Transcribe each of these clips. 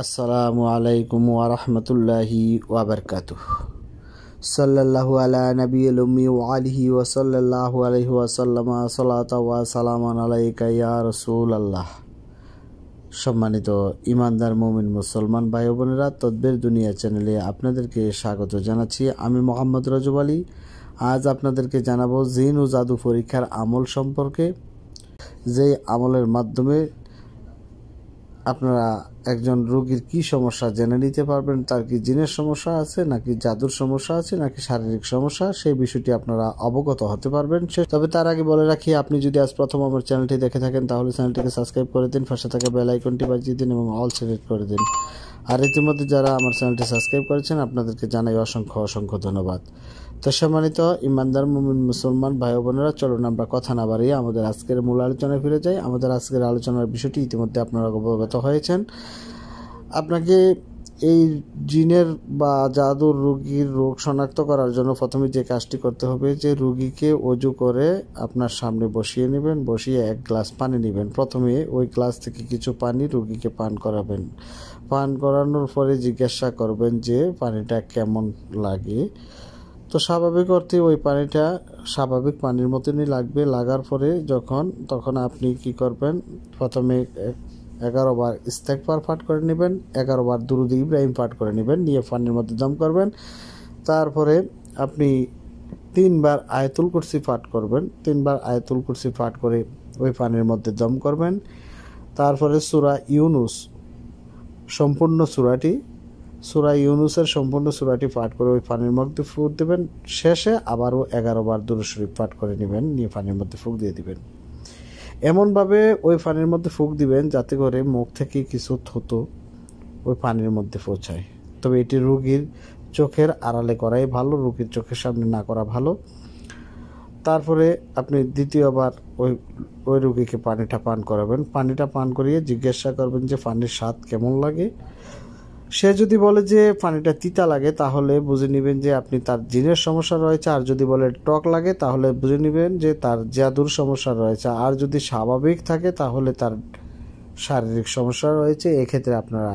আসসালামু আলাইকুম ওয়া রাহমাতুল্লাহি ওয়া বারাকাতুহু। সাল্লাল্লাহু আলা নবিয়িল উম্মি ওয়া আলিহি ওয়া সাল্লাল্লাহু আলাইহি ওয়া সাল্লামা সালাতা ওয়া সালামান আলাইকা ইয়া রাসূলুল্লাহ। সম্মানিত ইমানদার মুমিন মুসলমান ভাই বোনেরা, তদবির দুনিয়া চ্যানেলে আপনাদেরকে স্বাগত জানাচ্ছি। আমি মোহাম্মদ রজব আলী। আজ আপনাদেরকে জানাবো জিন ও জাদু পরীক্ষার আমল সম্পর্কে, যে আমলের মাধ্যমে আপনারা একজন রোগীর কি সমস্যা জেনে নিতে পারবেন, তার কি জিনের সমস্যা আছে নাকি জাদুর সমস্যা আছে নাকি শারীরিক সমস্যা, সেই বিষয়টি আপনারা অবগত হতে পারবেন। তবে তার আগে বলে রাখি, আপনি যদি আজ প্রথম আমার চ্যানেলটি দেখে থাকেন তাহলে চ্যানেলটিকে সাবস্ক্রাইব করে দিন, পাশে থাকা বেল আইকনটি বাজিয়ে দিন এবং অল সিলেক্ট করে দিন। আর ইতিমধ্যে যারা আমার চ্যানেলটি সাবস্ক্রাইব করেছেন আপনাদেরকে জানাই অসংখ্য অসংখ্য ধন্যবাদ। তো সম্মানিত ইমানদার মুমিন মুসলমান ভাই বোনেরা, চলুন আমরা কথা না বাড়িয়ে আমাদের আজকের মূল আলোচনায় ফিরে যাই। আমাদের আজকের আলোচনার বিষয়টি ইতিমধ্যে আপনারা অবগত হয়েছেন। আপনাকে এই জিনের বা জাদুর রোগীর রোগ শনাক্ত করার জন্য প্রথমে যে কাজটি করতে হবে, যে রোগীকে অজু করে আপনার সামনে বসিয়ে নেবেন, বসিয়ে এক গ্লাস পানি নেবেন। প্রথমে ওই গ্লাস থেকে কিছু পানি রোগীকে পান করাবেন। পান করানোর পরে জিজ্ঞাসা করবেন যে পানিটা কেমন লাগে। তো স্বাভাবিক অর্থে ওই পানিটা স্বাভাবিক পানির মতনই লাগবে। লাগার পরে তখন আপনি কি করবেন, প্রথমে 11 বার ইস্তেগফার পাঠ করে নেবেন, 11 বার দুরূদ ইব্রাহিম পাঠ করে নেবেন, নিয়ে পানির মধ্যে দম করবেন। তারপরে আপনি 3 বার আয়াতুল কুরসি পাঠ করবেন। 3 বার আয়াতুল কুরসি পাঠ করে ওই পানির মধ্যে দম করবেন। তারপরে সূরা ইউনুস সম্পূর্ণ সূরাটি পাঠ করে ওই পানির মধ্যে ফুঁক দেবেন। শেষে আবারও 11 বার দুরূদ শরীফ পাঠ করে নেবেন, নিয়ে পানির মধ্যে ফুঁক দিয়ে দিবেন। এমনভাবে ওই পানির মধ্যে ফুঁক দিবেন যাতে করে মুখ থেকে কিছু থুতু ওই পানির মধ্যে পৌঁছায়। তবে এটি রোগীর চোখের আড়ালে করাই ভালো, রোগীর চোখের সামনে না করা ভালো। তারপরে আপনি দ্বিতীয়বার ওই রোগীকে পানিটা পান করাবেন। পানিটা পান করিয়ে জিজ্ঞাসা করবেন যে পানির স্বাদ কেমন লাগে। সে যদি বলে যে পানিটা তিতা লাগে তাহলে বুঝে নেবেন যে আপনি তার জিনের সমস্যা রয়েছে, আর যদি বলে টক লাগে তাহলে বুঝে নেবেন যে তার জাদুর সমস্যা রয়েছে, আর যদি স্বাভাবিক থাকে তাহলে তার শারীরিক সমস্যা রয়েছে। এক্ষেত্রে আপনারা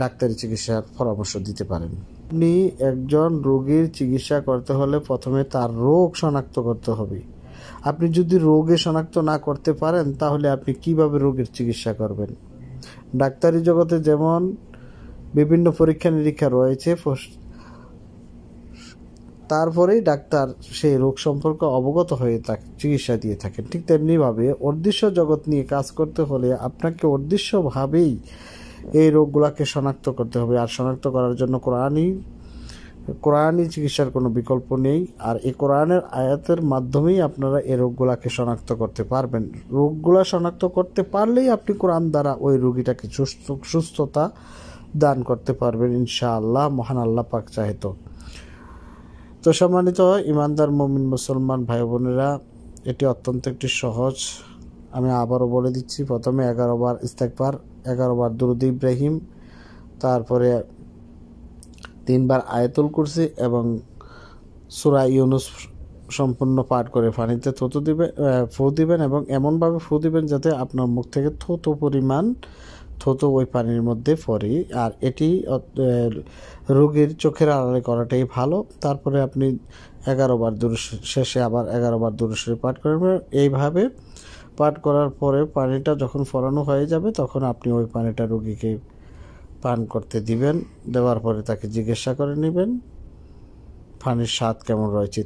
ডাক্তারি চিকিৎসার পরামর্শ দিতে পারেন। আপনি একজন রোগীর চিকিৎসা করতে হলে প্রথমে তার রোগ শনাক্ত করতে হবে। আপনি যদি রোগে শনাক্ত না করতে পারেন তাহলে আপনি কিভাবে রোগের চিকিৎসা করবেন? ডাক্তারি জগতে যেমন বিভিন্ন পরীক্ষা নিরীক্ষা রয়েছে, তারপরেই ডাক্তার সেই রোগ সম্পর্কে অবগত হয়ে চিকিৎসা দিয়ে থাকেন। ঠিক তেমনিভাবে অদৃশ্য জগৎ নিয়ে কাজ করতে হলে আপনাকে অদৃশ্যভাবেই এই রোগগুলোকে শনাক্ত করতে হবে। আর শনাক্ত করার জন্য কোরআনী চিকিৎসার কোনো বিকল্প নেই। আর এই কোরআনের আয়াতের মাধ্যমেই আপনারা এই রোগগুলাকে শনাক্ত করতে পারবেন। রোগগুলা শনাক্ত করতে পারলেই আপনি কোরআন দ্বারা ওই রোগীটাকে সুস্থতা দান করতে পারবেন ইনশাআল্লাহ, মহান আল্লাহ পাক চাহে তো। সম্মানিত ইমানদার মুমিন মুসলমান ভাই বোনেরা, এটি অত্যন্ত একটি সহজ। আমি আবারও বলে দিচ্ছি, প্রথমে 11 বার ইস্তেগফার, 11 বার দুরূদ ইব্রাহিম, তারপরে 3 বার আয়াতুল কুরসি এবং সূরা ইউনুস সম্পূর্ণ পাঠ করে পানিতে ফু দিবেন এবং এমনভাবে ফু দিবেন যাতে আপনার মুখ থেকে থুতু ওই পানির মধ্যে পড়ে। আর এটি রোগীর চোখের আড়ালে করাটাই ভালো। তারপরে আপনি 11 বার শেষে আবার 11 বার দুরূদ শরীফ পাঠ করবেন। এইভাবে পাঠ করার পরে পানিটা যখন ফোরানো হয়ে যাবে তখন আপনি ওই পানিটা রোগীকে পান করতে দিবেন। দেওয়ার পরে তাকে জিজ্ঞাসা করে নেবেন পানির স্বাদ কেমন রয়েছে।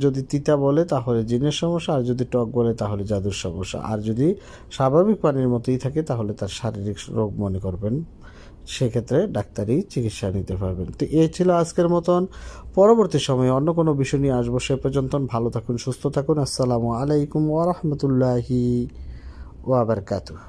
যদি তিতা বলে তাহলে জিনের সমস্যা, আর যদি টক বলে তাহলে জাদুর সমস্যা, আর যদি স্বাভাবিক পানির মতোই থাকে তাহলে তার শারীরিক রোগ মনে করবেন। সেক্ষেত্রে ডাক্তারি চিকিৎসা নিতে পারবেন। তো এই ছিল আজকের মতন। পরবর্তী সময়ে অন্য কোনো বিষয় নিয়ে আসবো। সে পর্যন্ত ভালো থাকুন, সুস্থ থাকুন। আসসালামু আলাইকুম ওয়া রাহমাতুল্লাহি ওয়া বারাকাতুহু।